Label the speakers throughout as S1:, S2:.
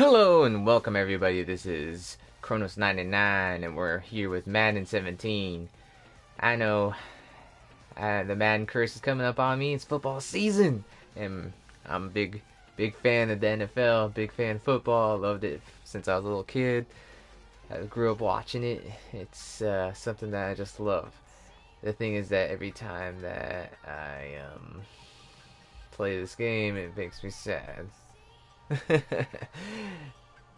S1: Hello and welcome everybody. This is Kronos99 and we're here with Madden 17. I know the Madden curse is coming up on me. It's football season, and I'm a big fan of the NFL. Big fan of football. Loved it since I was a little kid. I grew up watching it. It's something that I just love. The thing is that every time that I play this game, it makes me sad.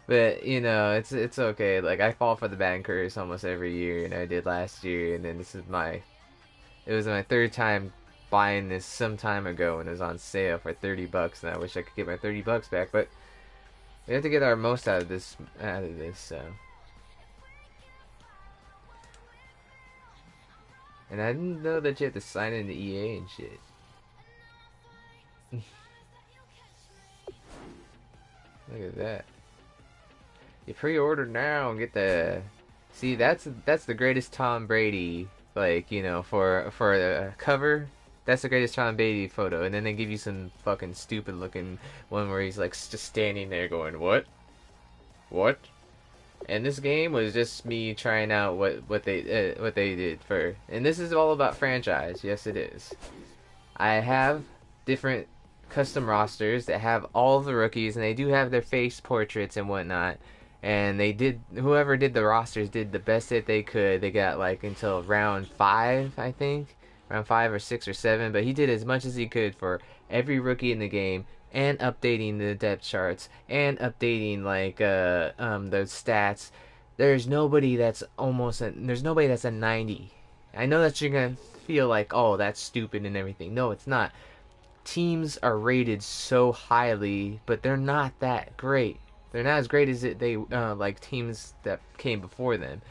S1: But it's okay. Like, I fall for the Madden curse almost every year, and I did last year, and then it was my third time buying this some time ago, and it was on sale for $30, and I wish I could get my $30 back, but we have to get our most out of this. So. And I didn't know that you have to sign into EA and shit. Look at that. You pre-order now and get the... See, that's the greatest Tom Brady, like, for a cover. That's the greatest Tom Brady photo. And then they give you some fucking stupid looking one where he's like just standing there going, "What? What?" And this game was just me trying out what they did for. And this is all about franchise. Yes, it is. I have different custom rosters that have all of the rookies, and they do have their face portraits and whatnot. And whoever did the rosters did the best that they could. They got like until round 5, I think, round 5 or 6 or 7. But he did as much as he could for every rookie in the game, and updating the depth charts, and updating like those stats. There's nobody that's a 90. I know that you're gonna feel like, oh, that's stupid and everything. No, it's not. Teams are rated so highly, but they're not that great. They're not as great as they like teams that came before them,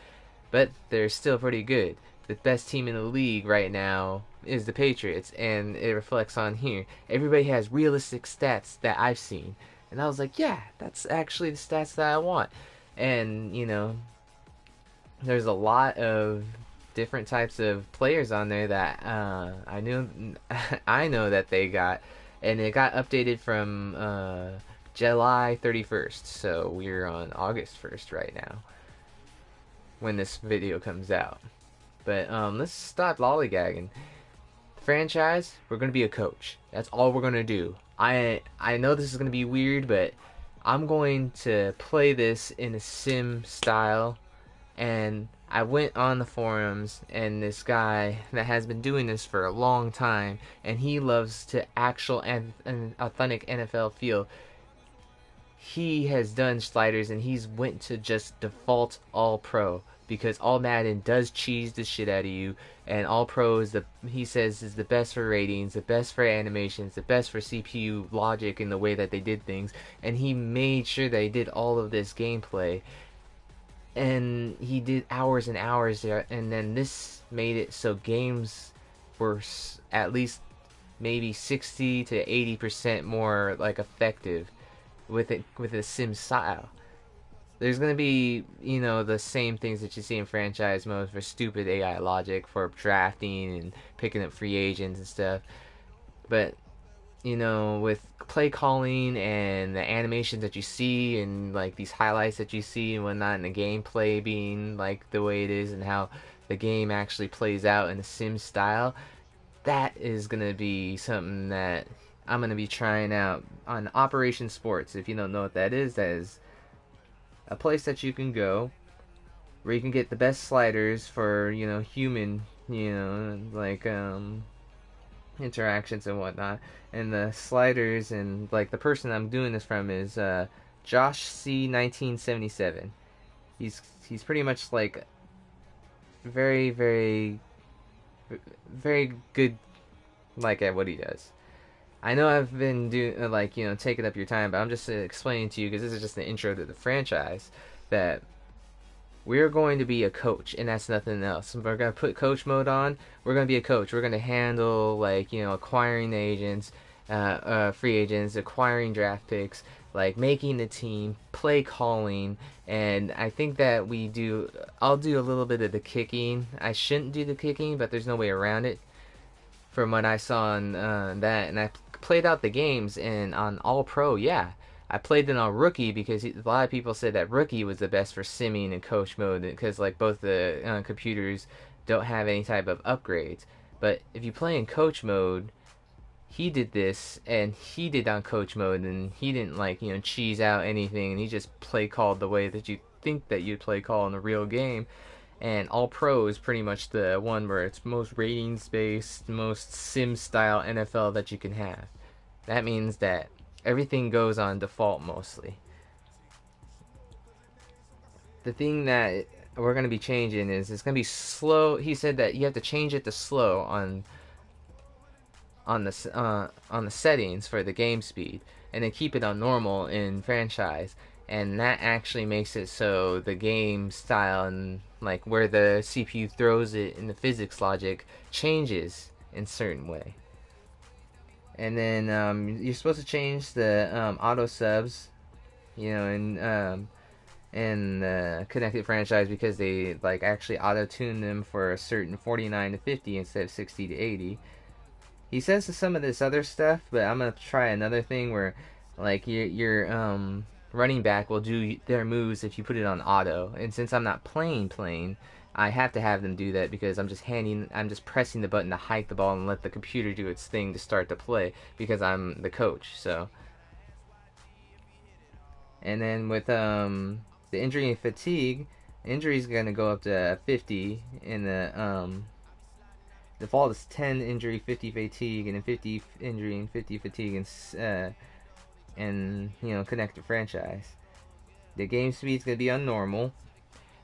S1: but they're still pretty good. The best team in the league right now is the Patriots, and it reflects on here. Everybody has realistic stats that I've seen, and I was like, yeah, that's actually the stats that I want. And there's a lot of different types of players on there that I knew I know that they got, and it got updated from July 31st, so we're on August 1st right now when this video comes out. But let's stop lollygagging. Franchise, we're gonna be a coach. That's all we're gonna do. I know this is gonna be weird, but I'm going to play this in a sim style. And I went on the forums, and this guy that has been doing this for a long time, and he loves to actual and authentic NFL feel. He has done sliders, and he's went to just default all pro, because all Madden does cheese the shit out of you, and all pro he says is the best for ratings, the best for animations, the best for CPU logic in the way that they did things. And he made sure that he did all of this gameplay, and he did hours and hours there, and then this made it so games were at least maybe 60 to 80% more like effective with a sim style. There's gonna be the same things that you see in franchise modes for stupid AI logic for drafting and picking up free agents and stuff, but with play calling and the animations that you see and like these highlights that you see and whatnot, and the gameplay being like the way it is and how the game actually plays out in a sim style, that is gonna be something that I'm gonna be trying out on Operation Sports. If you don't know what that is a place that you can go where you can get the best sliders for human like interactions and whatnot. And the sliders, and like the person I'm doing this from is Josh C 1977. He's pretty much like very very good like at what he does. I know I've been doing taking up your time, but I'm just explaining to you, because this is just the intro to the franchise, that we're going to be a coach, and that's nothing else. We're going to put coach mode on. We're going to be a coach. We're going to handle acquiring agents, free agents, acquiring draft picks, like making the team, play calling, and I think that I'll do a little bit of the kicking. I shouldn't do the kicking, but there's no way around it from what I saw on that, and I played out the games, and on All Pro, yeah, I played it on Rookie because a lot of people said that Rookie was the best for simming and coach mode because like both the computers don't have any type of upgrades. But if you play in coach mode, he did this and he did on coach mode and he didn't like cheese out anything and he just play called the way that you think that you'd play call in a real game. And All Pro is pretty much the one where it's most ratings based, most sim style NFL that you can have. That means that everything goes on default mostly. The thing that we're going to be changing is it's going to be slow. He said that you have to change it to slow on the settings for the game speed, and then keep it on normal in franchise. And that actually makes it so the game style and like where the CPU throws it in the physics logic changes in certain way. And then you're supposed to change the auto subs, in the connected franchise because they like actually auto tune them for a certain 49 to 50 instead of 60 to 80. He says some of this other stuff, but I'm gonna try another thing where like your running back will do their moves if you put it on auto. And since I'm not playing, I have to have them do that because I'm just pressing the button to hike the ball and let the computer do its thing to start to play because I'm the coach. So, and then with the injury and fatigue, injury is gonna go up to 50 in the default is 10 injury, 50 fatigue, and then 50 injury and 50 fatigue, and connected franchise. The game speed's gonna be on normal,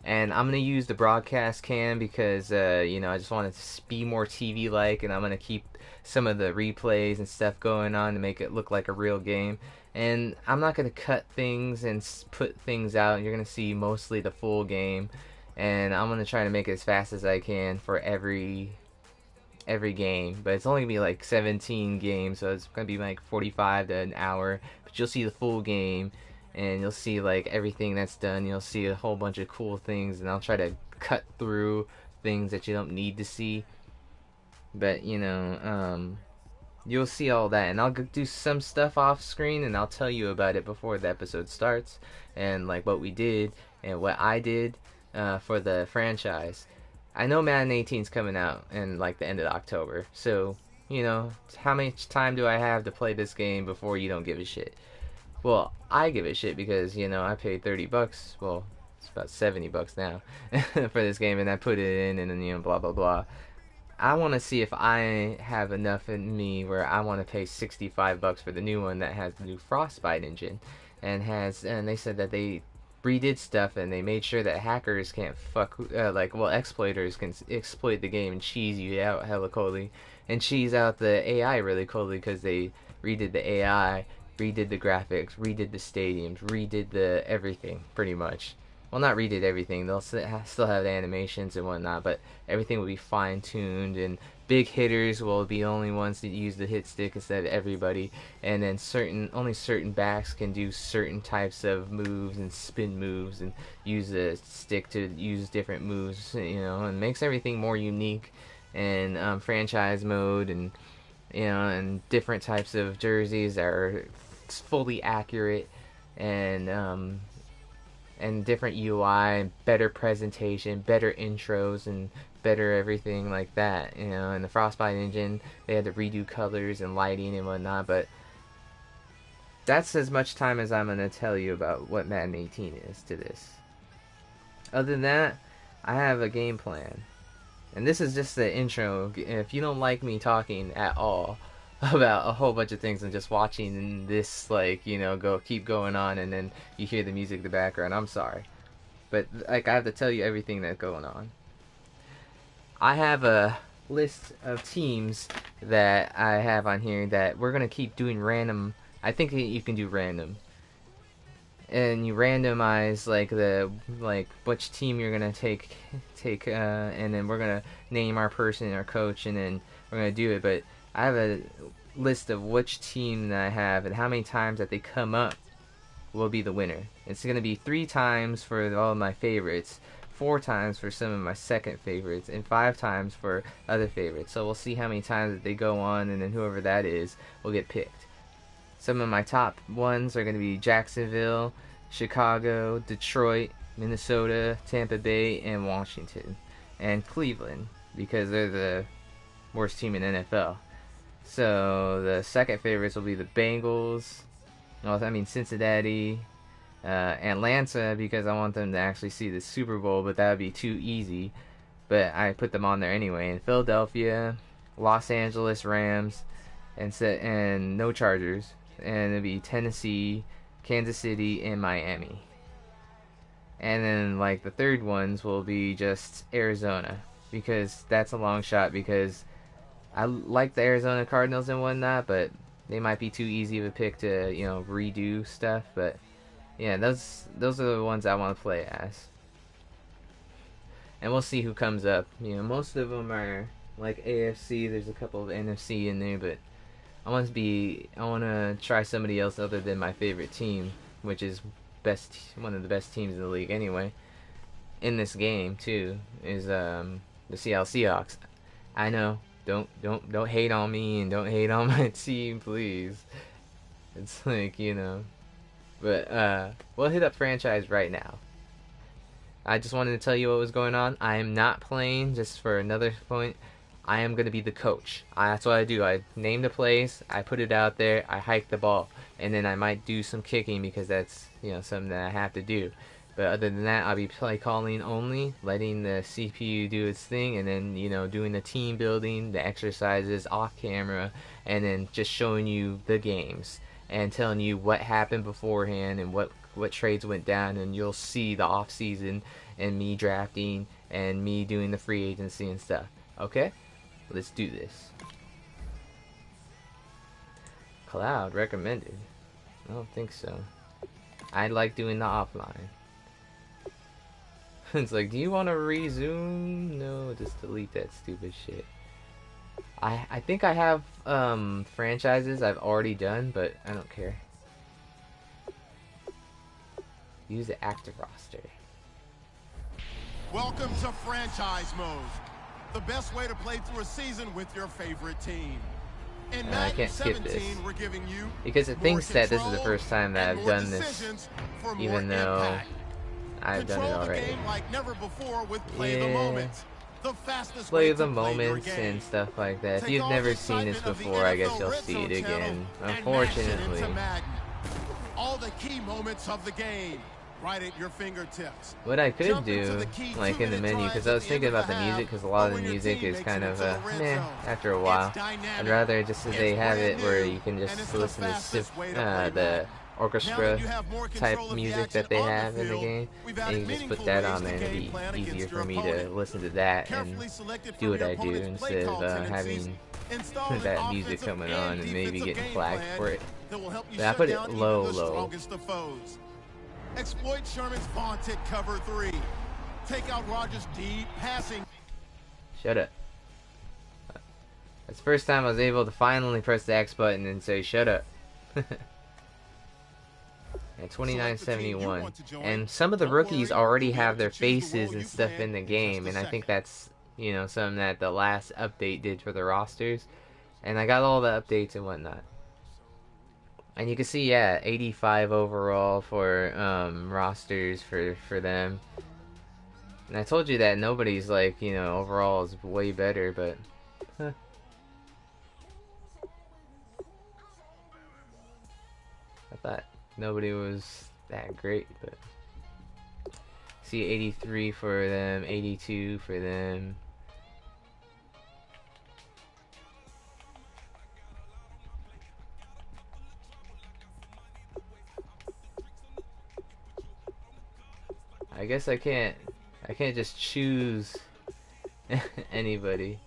S1: and I'm gonna use the broadcast cam because I just want it to be more TV like, and I'm gonna keep some of the replays and stuff going on to make it look like a real game. And I'm not gonna cut things and put things out. You're gonna see mostly the full game, and I'm gonna try to make it as fast as I can for every game, but it's only gonna be like 17 games, so it's gonna be like 45 to an hour. But you'll see the full game, and you'll see like everything that's done. You'll see a whole bunch of cool things, and I'll try to cut through things that you don't need to see. But you'll see all that, and I'll do some stuff off screen, and I'll tell you about it before the episode starts, and like what we did and what I did for the franchise. I know Madden 18 is coming out in like the end of October, so how much time do I have to play this game before you don't give a shit? Well, I give a shit because I paid $30. Well, it's about $70 now for this game, and I put it in, and then blah blah blah. I want to see if I have enough in me where I want to pay $65 for the new one that has the new Frostbite engine, and they said that they redid stuff and they made sure that hackers can't exploiters can exploit the game and cheese you out hella coldly and cheese out the AI really coldly because they redid the AI, redid the graphics, redid the stadiums, redid the everything pretty much. Well, not redid everything. They'll still have the animations and whatnot, but everything will be fine-tuned, and big hitters will be the only ones that use the hit stick instead of everybody, and then only certain backs can do certain types of moves and spin moves and use the stick to use different moves, and makes everything more unique and franchise mode and different types of jerseys that are fully accurate and different UI, better presentation, better intros, and better everything like that. And the Frostbite engine, they had to redo colors and lighting and whatnot, but that's as much time as I'm going to tell you about what Madden 18 is to this. Other than that, I have a game plan. And this is just the intro. If you don't like me talking at all about a whole bunch of things and just watching this keep going on, and then you hear the music in the background, I'm sorry, but I have to tell you everything that's going on. I have a list of teams that I have on here that we're gonna keep doing random. I think you can do random, and you randomize which team you're gonna take and then we're gonna name our person, our coach, and then we're gonna do it. But I have a list of which team that I have and how many times that they come up will be the winner. It's going to be 3 times for all of my favorites, 4 times for some of my second favorites, and 5 times for other favorites. So we'll see how many times that they go on, and then whoever that is will get picked. Some of my top ones are going to be Jacksonville, Chicago, Detroit, Minnesota, Tampa Bay, and Washington. And Cleveland, because they're the worst team in NFL. So the second favorites will be the Bengals, Cincinnati, Atlanta, because I want them to actually see the Super Bowl, but that would be too easy. But I put them on there anyway. And Philadelphia, Los Angeles Rams, and no Chargers. And it'll be Tennessee, Kansas City, and Miami. And then like the third ones will be just Arizona, because that's a long shot, because I like the Arizona Cardinals and whatnot, but they might be too easy of a pick to, redo stuff. But yeah, those are the ones I want to play as. And we'll see who comes up. Most of them are like AFC. There's a couple of NFC in there, but I want to try somebody else other than my favorite team, which is one of the best teams in the league anyway. In this game too is the Seattle Seahawks. I know. Don't hate on me and don't hate on my team, please. It's like, But we'll hit up franchise right now. I just wanted to tell you what was going on. I am not playing, just for another point. I am going to be the coach. That's what I do. I name the plays, I put it out there, I hike the ball, and then I might do some kicking because that's something that I have to do. But other than that, I'll be play calling only, letting the CPU do its thing, and then doing the team building, the exercises off camera, and then just showing you the games and telling you what happened beforehand and what trades went down, and you'll see the off season and me drafting and me doing the free agency and stuff. Okay? Let's do this. Cloud recommended. I don't think so. I like doing the offline. It's like, do you want to resume? No, just delete that stupid shit. I think I have franchises I've already done, but I don't care. Use the active roster.
S2: Welcome to franchise mode. The best way to play through a season with your favorite team. In
S1: I can't skip
S2: 17,
S1: this
S2: we're giving you
S1: because it thinks that this is the first time that I've done this, even though I've done it already.
S2: The game like never before with play the moment. The fastest
S1: Play
S2: way
S1: the
S2: to play your
S1: moments
S2: game.
S1: and stuff like that. If
S2: Take
S1: you've
S2: all
S1: never
S2: the
S1: seen this
S2: excitement of the
S1: before, I guess
S2: NFL
S1: you'll
S2: Red
S1: see
S2: Zone
S1: it again.
S2: channel and
S1: Unfortunately.
S2: mash it into Madden. All the key moments of the game right at your fingertips.
S1: What I could
S2: Jump
S1: do,
S2: into the key
S1: like in the
S2: 2-minute
S1: menu,
S2: drives
S1: because I
S2: at
S1: was
S2: the
S1: thinking
S2: end of
S1: about the
S2: the
S1: music,
S2: half,
S1: because a lot of
S2: or
S1: the
S2: when your
S1: music
S2: team
S1: is
S2: makes
S1: kind
S2: it
S1: of
S2: into the red
S1: meh
S2: zone.
S1: after a while.
S2: It's dynamic.
S1: I'd rather just that they
S2: It's
S1: have it
S2: brand
S1: where
S2: new,
S1: you can
S2: and it's
S1: just
S2: the
S1: listen to
S2: fastest way to play
S1: the
S2: Madden. Now
S1: orchestra
S2: that you have more
S1: type
S2: control of the
S1: music that
S2: action
S1: they
S2: on the
S1: have in the
S2: field,
S1: game,
S2: we've
S1: and
S2: added
S1: you can just put
S2: meaningful
S1: that
S2: ways
S1: on there,
S2: to
S1: and it'd
S2: game plan
S1: be easier
S2: against
S1: for
S2: your
S1: me to
S2: opponent.
S1: listen to that and
S2: Carefully selected
S1: do
S2: from
S1: what
S2: your
S1: I do
S2: opponent's play
S1: instead
S2: call
S1: of
S2: tendencies,
S1: having
S2: install an
S1: that music
S2: offensive
S1: coming
S2: and
S1: on and maybe
S2: defensive
S1: getting
S2: game
S1: flagged
S2: plan
S1: for it.
S2: that will help you
S1: But I
S2: shut
S1: put it
S2: down
S1: low.
S2: even the strongest of foes. Exploit Sherman's vaunted cover 3. Take out Rodgers' deep passing.
S1: Shut up. That's the first time I was able to finally press the X button and say shut up. At 29.71, and some of the rookies already have their faces and stuff in the game, and I think that's something that the last update did for the rosters, and I got all the updates and whatnot. And you can see, yeah, 85 overall for rosters for them. And I told you that nobody's like overall is way better, but huh. I thought nobody was that great, but see 83 for them, 82 for them. I guess I can't just choose anybody.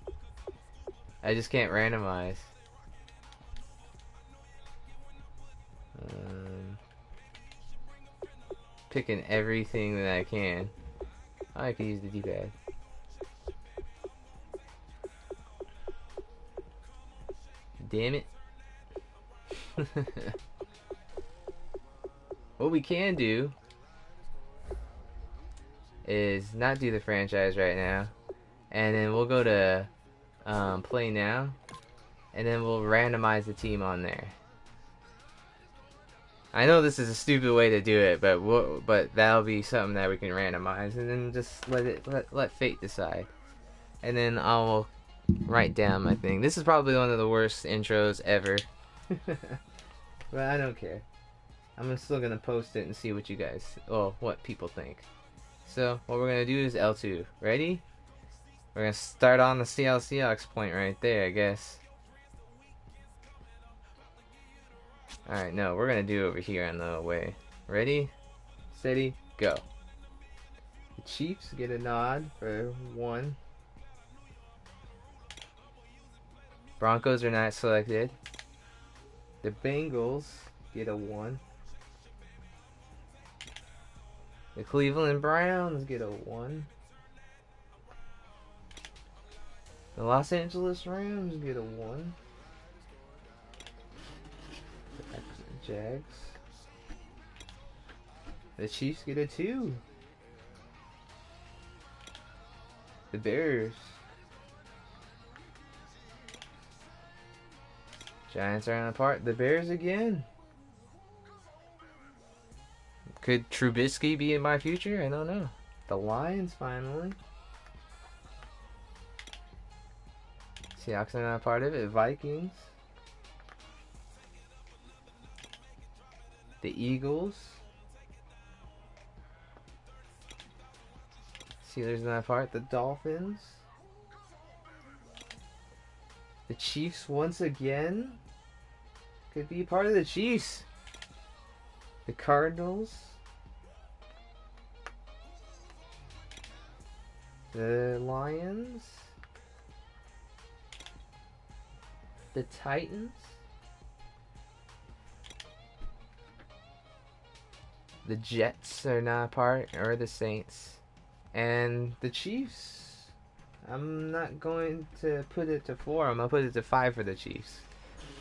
S1: I just can't randomize. Picking everything that I can. Oh, I could use the D-pad. Damn it. What we can do is not do the franchise right now, and then we'll go to play now, and then we'll randomize the team on there. I know this is a stupid way to do it, but that'll be something that we can randomize, and then just let fate decide. And then I'll write down my thing. This is probably one of the worst intros ever, but I don't care. I'm still gonna post it and see what you guys, what people think. So what we're gonna do is L2. Ready? We're gonna start on the CLCX point right there, I guess. Alright, no, we're gonna do over here on the way. Ready? Steady, go. The Chiefs get a nod for 1. Broncos are not selected. The Bengals get a 1. The Cleveland Browns get a 1. The Los Angeles Rams get a 1. The Jags. The Chiefs get a 2. The Bears. Giants are on apart. The Bears again. Could Trubisky be in my future? I don't know. The Lions finally. Seahawks are not a part of it. Vikings. The Eagles. Steelers not a part. The Dolphins. The Chiefs once again. Could be part of the Chiefs. The Cardinals. The Lions. The Titans. The Jets are not a part, or the Saints. And the Chiefs. I'm not going to put it to 4. I'm going to put it to 5 for the Chiefs.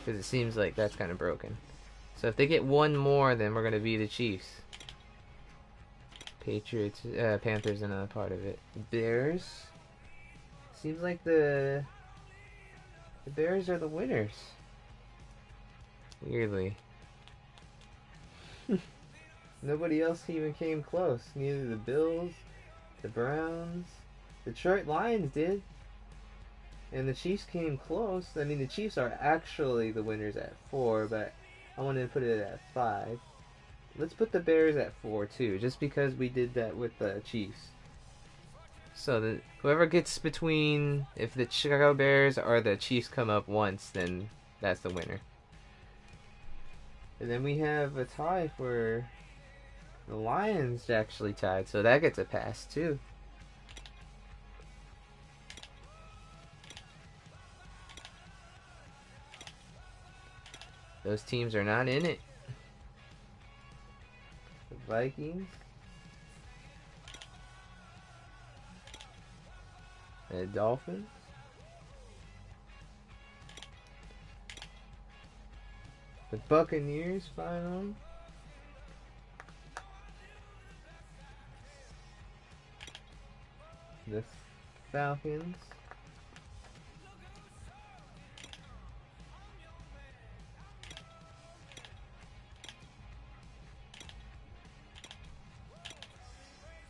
S1: Because it seems like that's kind of broken. So if they get one more, then we're going to be the Chiefs. Patriots, Panthers are not a part of it. Bears. Seems like the Bears are the winners. Weirdly. Nobody else even came close. Neither the Bills, the Browns, Detroit Lions did. And the Chiefs came close. I mean, the Chiefs are actually the winners at 4, but I wanted to put it at 5. Let's put the Bears at 4 too, just because we did that with the Chiefs. So whoever gets between, if the Chicago Bears or the Chiefs come up once, then that's the winner. And then we have a tie for the Lions actually tied, so that gets a pass too. Those teams are not in it. The Vikings. The Dolphins. The Buccaneers finally. The Falcons.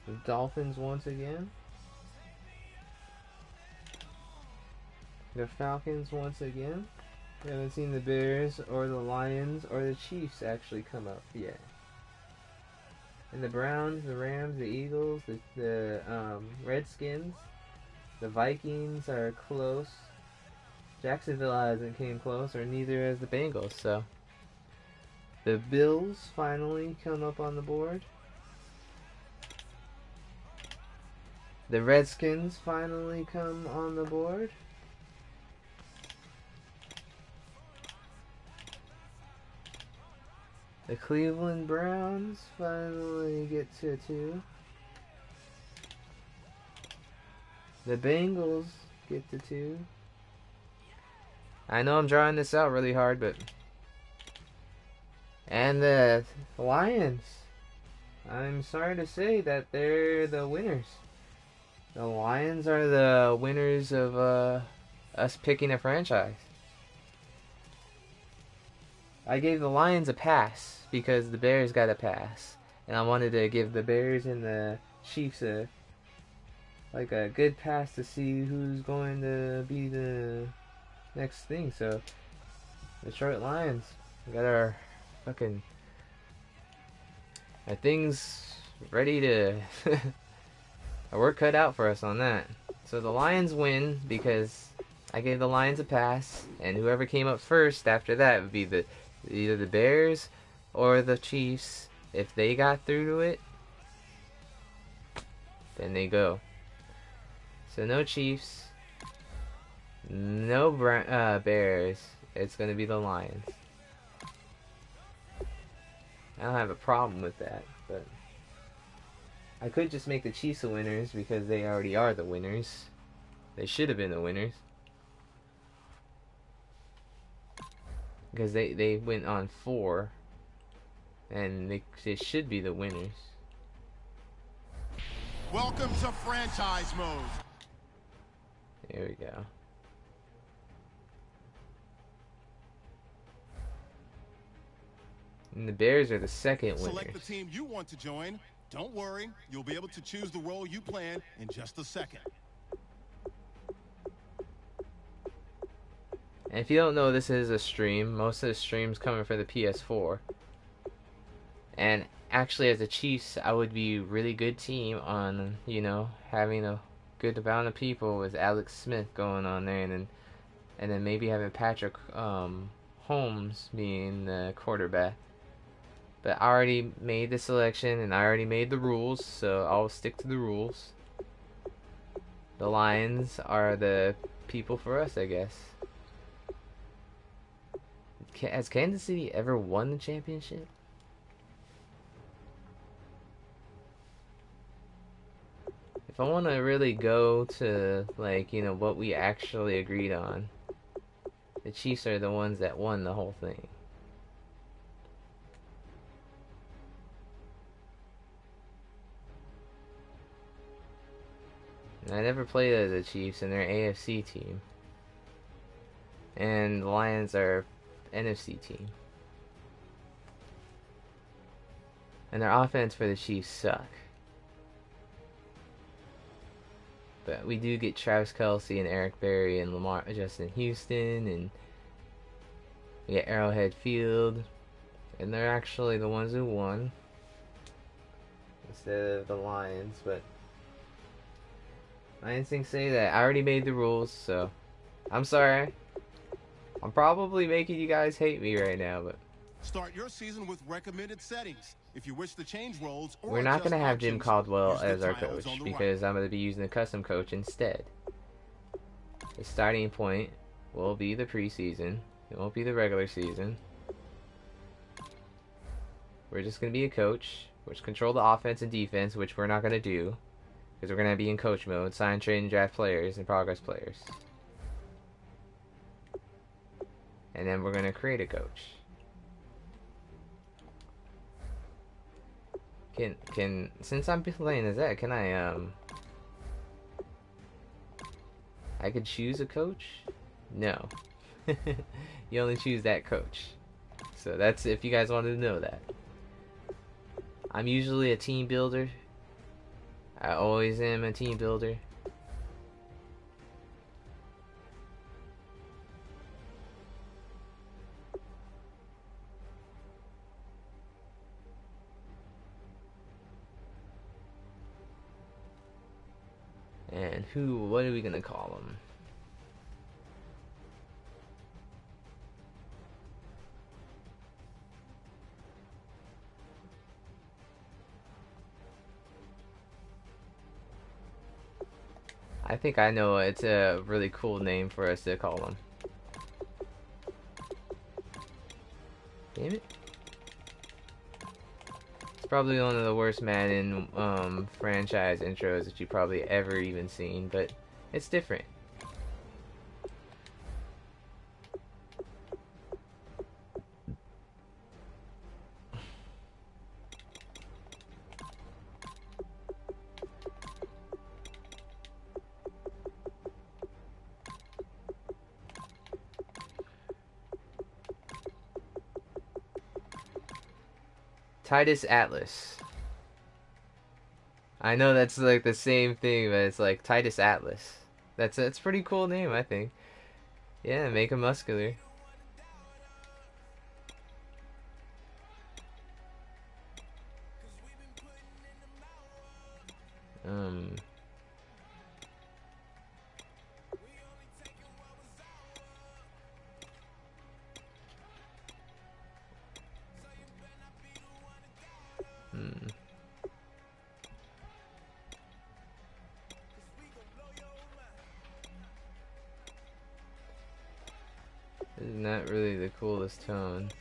S1: The Dolphins once again. The Falcons once again. We haven't seen the Bears or the Lions or the Chiefs actually come up yet. And the Browns, the Rams, the Eagles, the Redskins, the Vikings are close. Jacksonville hasn't came close, or neither has the Bengals. So the Bills finally come up on the board. The Redskins finally come on the board. The Cleveland Browns finally get to 2. The Bengals get to 2. I know I'm drawing this out really hard, but... And the Lions. I'm sorry to say that they're the winners. The Lions are the winners of us picking a franchise. I gave the Lions a pass because the Bears got a pass, and I wanted to give the Bears and the Chiefs a good pass to see who's going to be the next thing. So Detroit Lions, we got fucking our things ready to our work cut out for us on that. So the Lions win because I gave the Lions a pass, and whoever came up first after that would be either the Bears or the Chiefs. If they got through to it, then they go. So no Chiefs, no Bears. It's gonna be the Lions. I don't have a problem with that, but I could just make the Chiefs the winners because they already are the winners. They should have been the winners. Because they went on 4. And they should be the winners.
S2: Welcome to franchise mode.
S1: There we go. And the Bears are the second winners.
S2: Select the team you want to join. Don't worry, you'll be able to choose the role you plan in just a second.
S1: And if you don't know, this is a stream. Most of the streams coming for the PS4. And actually, as a Chiefs, I would be a really good team on, having a good amount of people with Alex Smith going on there, and then maybe having Patrick Holmes being the quarterback. But I already made the selection, and I already made the rules, so I'll stick to the rules. The Lions are the people for us, I guess. Has Kansas City ever won the championship? If I want to really go to, what we actually agreed on, the Chiefs are the ones that won the whole thing. And I never played as the Chiefs, and they're AFC team. And the Lions are NFC team. And their offense for the Chiefs suck. But we do get Travis Kelce and Eric Berry and Justin Houston, and we get Arrowhead Field, and they're actually the ones who won instead of the Lions. But my instincts say that I already made the rules, so I'm sorry. I'm probably making you guys hate me right now, but
S2: Start your season with recommended settings. If you wish to change roles or
S1: we're not
S2: adjust
S1: going to have Jim
S2: options,
S1: Caldwell
S2: use the
S1: as our
S2: tiles
S1: coach
S2: on the
S1: because I'm going to be using a custom coach instead. The starting point will be the preseason. It won't be the regular season. We're just going to be a coach, which control the offense and defense, which we're not going to do because we're going to be in coach mode, sign, trade, and draft players and progress players. And then we're going to create a coach. Since I'm playing as that, can I could choose a coach? No. You only choose that coach. So that's if you guys wanted to know that. I'm usually a team builder. I always am a team builder. And what are we gonna call him? I think I know it's a really cool name for us to call him. Damn it. It's probably one of the worst Madden franchise intros that you've probably ever even seen, but it's different. Titus Atlas. I know that's like the same thing, but it's like Titus Atlas. That's a pretty cool name, I think. Yeah, make him muscular. Um, hmm. This is not really the coolest tone.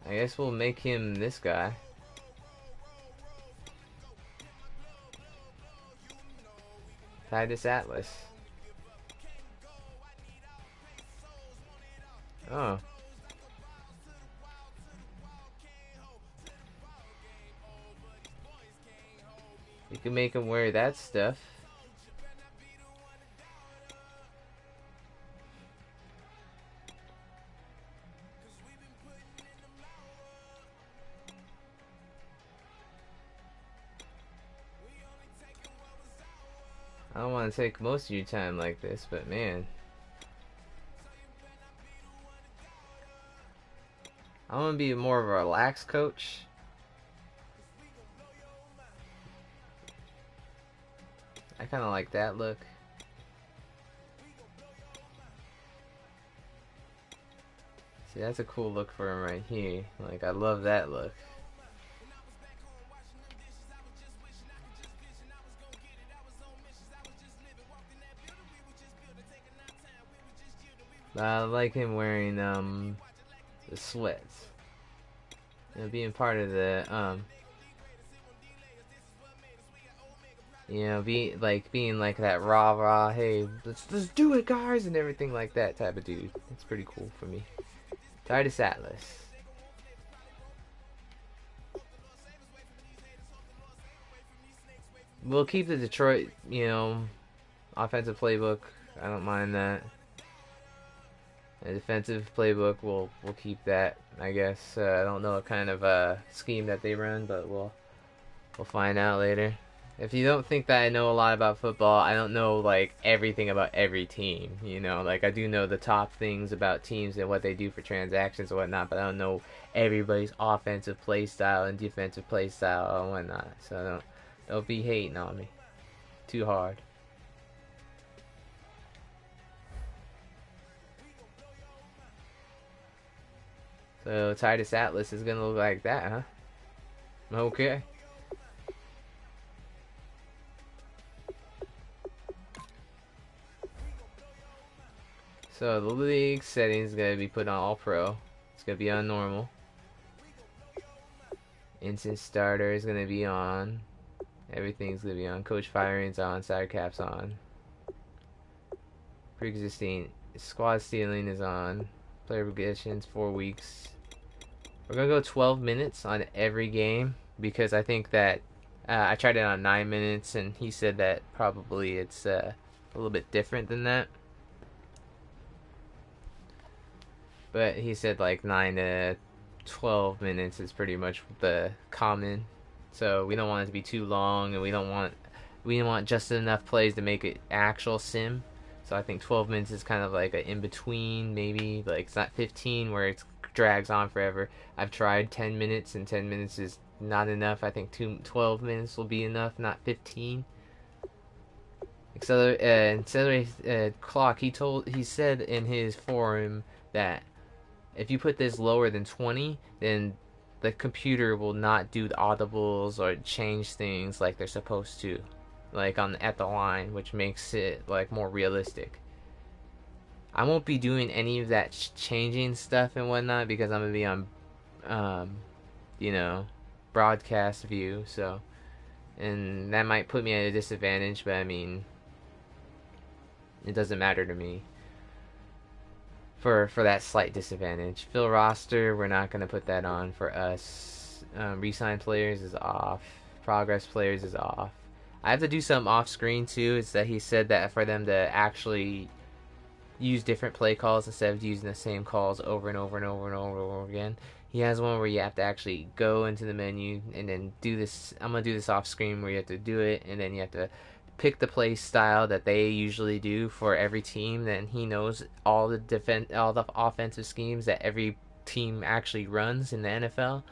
S1: I guess we'll make him this guy. Titus Atlas. Oh. You can make him wear that stuff. I don't want to take most of your time like this, but man. I want to be more of a relaxed coach. I kind of like that look. See, that's a cool look for him right here. Like, I love that look. But I like him wearing the sweats. You know, being part of the you know, being like that rah, hey, let's do it, guys, and everything like that type of dude. It's pretty cool for me. Titus Atlas. We'll keep the Detroit, you know, offensive playbook. I don't mind that. The defensive playbook, we'll keep that. I guess I don't know what kind of scheme that they run, but we'll find out later. If you don't think that I know a lot about football, I don't know like everything about every team. You know, like I do know the top things about teams and what they do for transactions and whatnot, but I don't know everybody's offensive play style and defensive play style and whatnot. So don't be hating on me too hard. So Titus Atlas is gonna look like that, huh? Okay. So the league settings is gonna be put on all pro. It's gonna be on normal. Instant starter is gonna be on. Everything's gonna be on. Coach firing's on. Side caps on. Pre-existing squad stealing is on. Player progressions 4 weeks. We're gonna go 12 minutes on every game because I think that I tried it on 9 minutes and he said that probably it's a little bit different than that. But he said like 9 to 12 minutes is pretty much the common. So we don't want it to be too long, and we don't want just enough plays to make it actual sim. So I think 12 minutes is kind of like an in between, maybe like it's not 15 where it drags on forever. I've tried 10 minutes, and 10 minutes is not enough. I think 12 minutes will be enough, not 15. Accelerate clock. He said in his forum that if you put this lower than 20, then the computer will not do the audibles or change things like they're supposed to, like at the line, which makes it like more realistic. I won't be doing any of that changing stuff and whatnot because I'm gonna be on, you know, broadcast view. So, and that might put me at a disadvantage, but I mean, it doesn't matter to me. For that slight disadvantage. Fill roster, we're not going to put that on for us. Resign players is off. Progress players is off. I have to do something off screen too. Is that he said that for them to actually use different play calls instead of using the same calls over and over and over and over and over again. He has one where you have to actually go into the menu and then do this. I'm gonna do this off screen where you have to do it and then you have to pick the play style that they usually do for every team. Then he knows all the offensive schemes that every team actually runs in the NFL,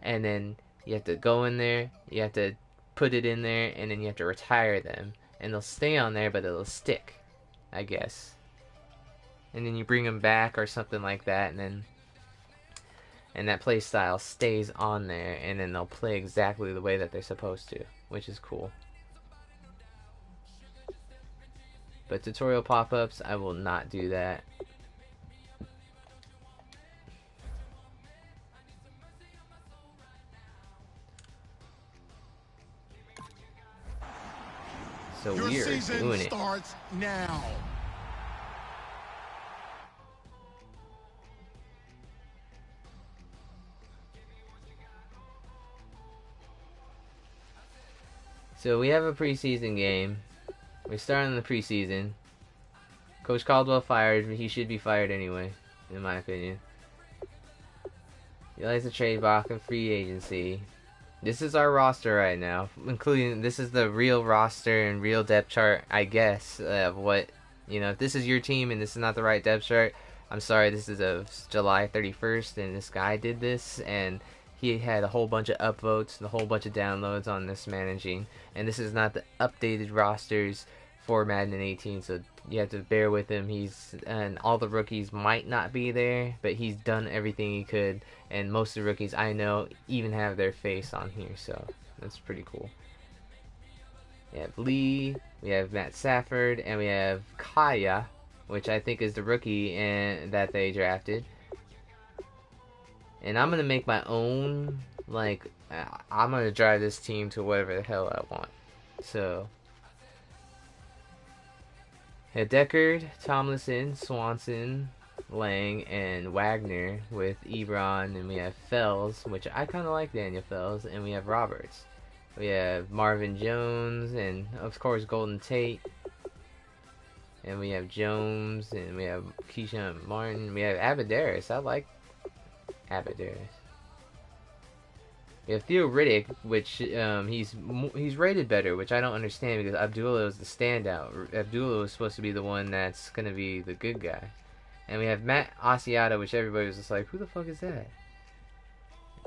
S1: and then you have to go in there, you have to put it in there, and then you have to retire them, and they'll stay on there, but it'll stick, I guess. And then you bring them back or something like that, and that play style stays on there, and then they'll play exactly the way that they're supposed to, which is cool. But tutorial pop-ups, I will not do that. So
S2: Your
S1: we are
S2: season
S1: doing it.
S2: starts now.
S1: So we have a preseason game. We're starting the preseason. Coach Caldwell fired. He should be fired anyway, in my opinion. He likes to trade Bach in free agency. This is our roster right now, including this is the real roster and real depth chart, I guess, of what, if this is your team and this is not the right depth chart, I'm sorry, this is of July 31st and this guy did this and he had a whole bunch of upvotes and a whole bunch of downloads on this managing, and this is not the updated rosters for Madden 18, so you have to bear with him. And all the rookies might not be there, but he's done everything he could, and most of the rookies I know even have their face on here, so that's pretty cool. We have Lee, we have Matt Safford, and we have Kaya, which I think is the rookie that they drafted. And I'm gonna make my own, I'm gonna drive this team to whatever the hell I want. So Deckard, Tomlinson, Swanson, Lang, and Wagner with Ebron, and we have Fells, which I kind of like Daniel Fells, and we have Roberts. We have Marvin Jones, and of course Golden Tate, and we have Jones, and we have Keyshawn Martin, we have Abadaris. I like Abadaris. We have Theo Riddick, which he's rated better, which I don't understand because Abdullah is the standout. Abdullah was supposed to be the one that's gonna be the good guy, and we have Matt Asiata, which everybody was just like, who the fuck is that?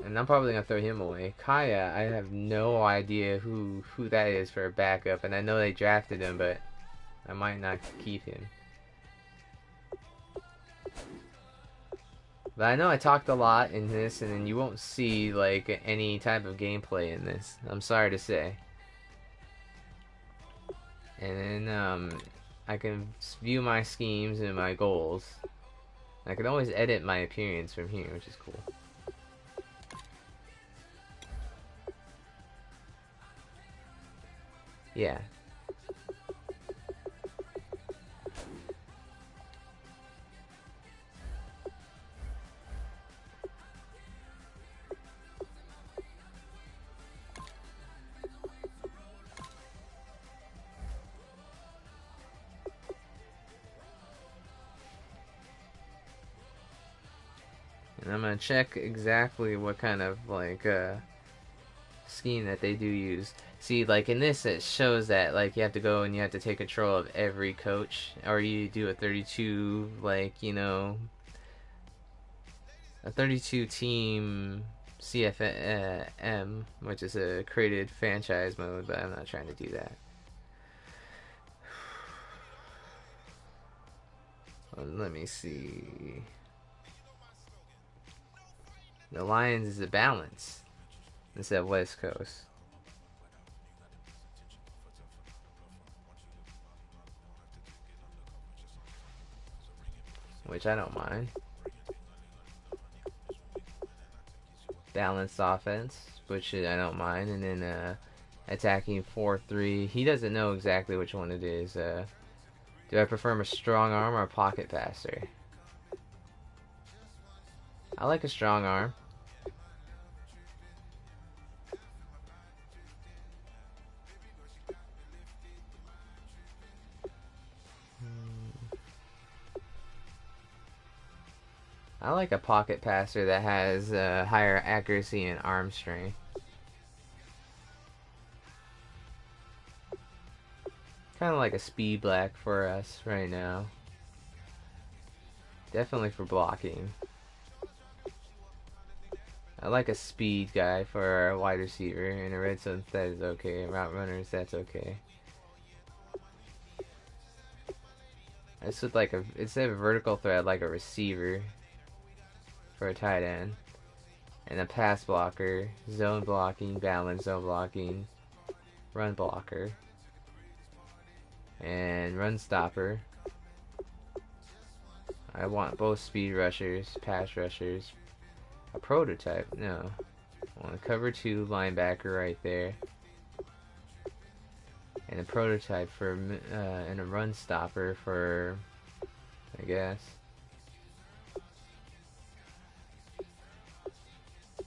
S1: And I'm probably gonna throw him away. Kaya, I have no idea who that is for a backup, and I know they drafted him, but I might not keep him. But I know I talked a lot in this, and then you won't see any type of gameplay in this. I'm sorry to say. And then I can view my schemes and my goals. I can always edit my appearance from here, which is cool. Yeah. And I'm gonna check exactly what kind of scheme that they do use. See, in this, it shows that you have to go and you have to take control of every coach, or you do a 32 a 32 team CFM, which is a created franchise mode, but I'm not trying to do that. Let me see. The Lions is a balance instead of West Coast. Which I don't mind. Balanced offense, which I don't mind. And then attacking 4-3. He doesn't know exactly which one it is. Do I prefer a strong arm or a pocket passer? I like a strong arm. I like a pocket passer that has higher accuracy and arm strength. Kind of like a speed black for us right now. Definitely for blocking. I like a speed guy for a wide receiver, and a red zone that is okay. Route runners, that's okay. This would like instead of a vertical threat, I'd like a receiver for a tight end, and a pass blocker, zone blocking, balance, zone blocking, run blocker, and run stopper. I want both speed rushers, pass rushers, a prototype. No, I want a cover 2 linebacker right there, and a prototype for and a run stopper for, I guess.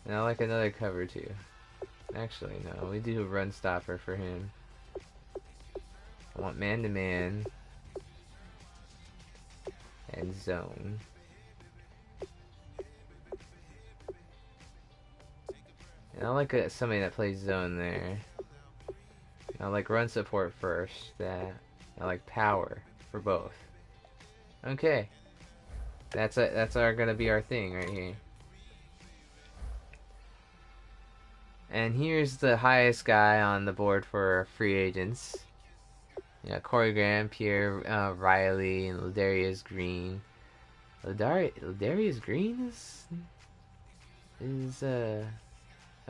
S1: And I like another cover 2. Actually, no, we do a run stopper for him. I want man-to-man and zone. And I like somebody that plays zone there. I like run support first. I like power for both. Okay, that's gonna be our thing right here. And here's the highest guy on the board for free agents. Yeah, Corey Graham, Pierre Riley, and Ladarius Green. Ladarius Green is a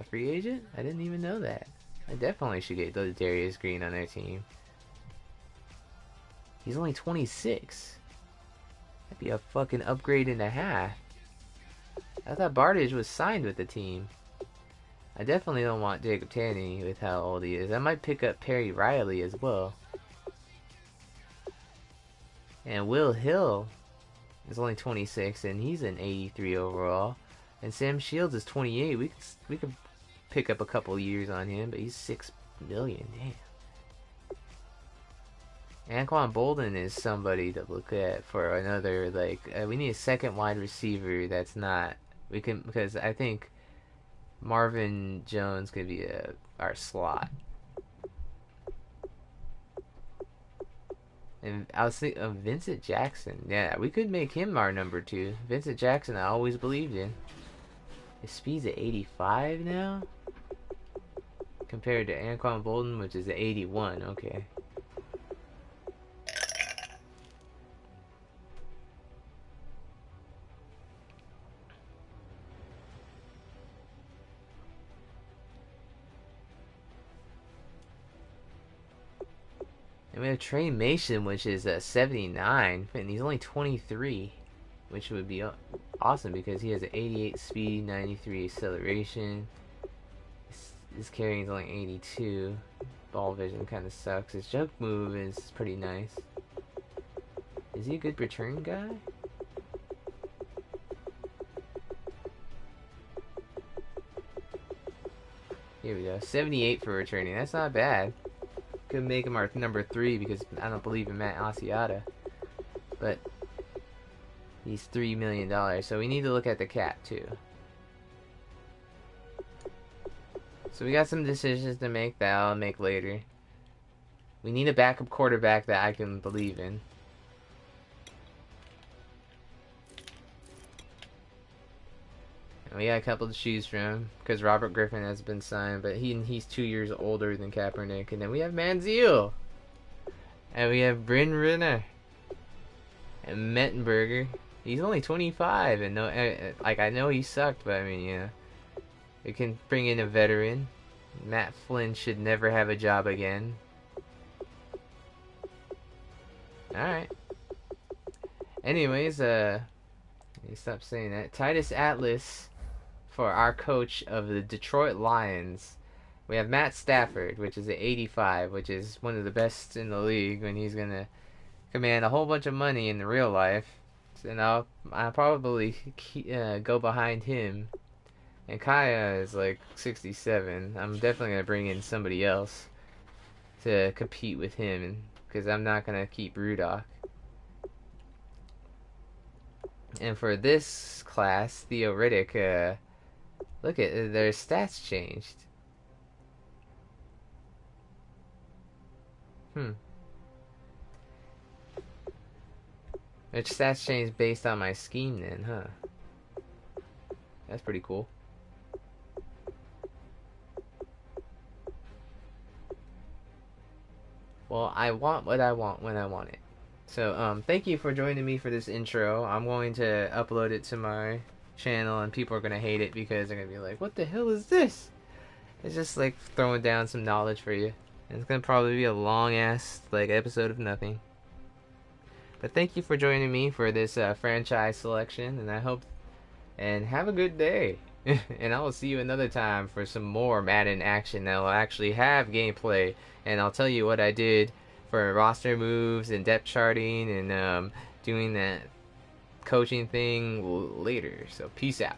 S1: free agent? I didn't even know that. I definitely should get Ladarius Green on their team. He's only 26. That'd be a fucking upgrade and a half. I thought Bardage was signed with the team. I definitely don't want Jacob Tanny with how old he is. I might pick up Perry Riley as well. And Will Hill is only 26, and he's an 83 overall. And Sam Shields is 28. We could pick up a couple years on him, but he's $6 million. Damn. Anquan Bolden is somebody to look at for another, like, we need a second wide receiver that's not, because I think Marvin Jones could be our slot. And I was thinking of Vincent Jackson. Yeah, we could make him our number 2. Vincent Jackson, I always believed in. His speed's at 85 now? Compared to Anquan Bolden, which is at 81. Okay. And we have Trey Mason, which is 79, and he's only 23, which would be awesome because he has an 88 speed, 93 acceleration. His carrying is only 82. Ball vision kind of sucks. His jump move is pretty nice. Is he a good return guy? Here we go. 78 for returning. That's not bad. Could make him our number 3 because I don't believe in Matt Asiata. But he's $3 million. So we need to look at the cap too. So we got some decisions to make that I'll make later. We need a backup quarterback that I can believe in. And we got a couple to choose from because Robert Griffin has been signed, but he's 2 years older than Kaepernick. And then we have Manziel. And we have Bryn Renner. And Mettenberger. He's only 25, and I know he sucked, but I mean, yeah. We can bring in a veteran. Matt Flynn should never have a job again. Alright. Anyways, stop saying that. Titus Atlas for our coach of the Detroit Lions. We have Matt Stafford, which is at 85, which is one of the best in the league when he's going to command a whole bunch of money in the real life. And I'll probably go behind him. And Kaya is like 67. I'm definitely going to bring in somebody else to compete with him because I'm not going to keep Rudock. And for this class, theoretic, look at their stats changed. Hmm. Their stats changed based on my scheme then, huh? That's pretty cool. Well, I want what I want when I want it. So, thank you for joining me for this intro. I'm going to upload it to my channel, and people are gonna hate it because they're gonna be like, "What the hell is this?" It's just like throwing down some knowledge for you. And it's gonna probably be a long ass like episode of nothing. But thank you for joining me for this franchise selection, and I hope and have a good day. And I will see you another time for some more Madden action that will actually have gameplay, and I'll tell you what I did for roster moves and depth charting and doing that coaching thing later. So peace out.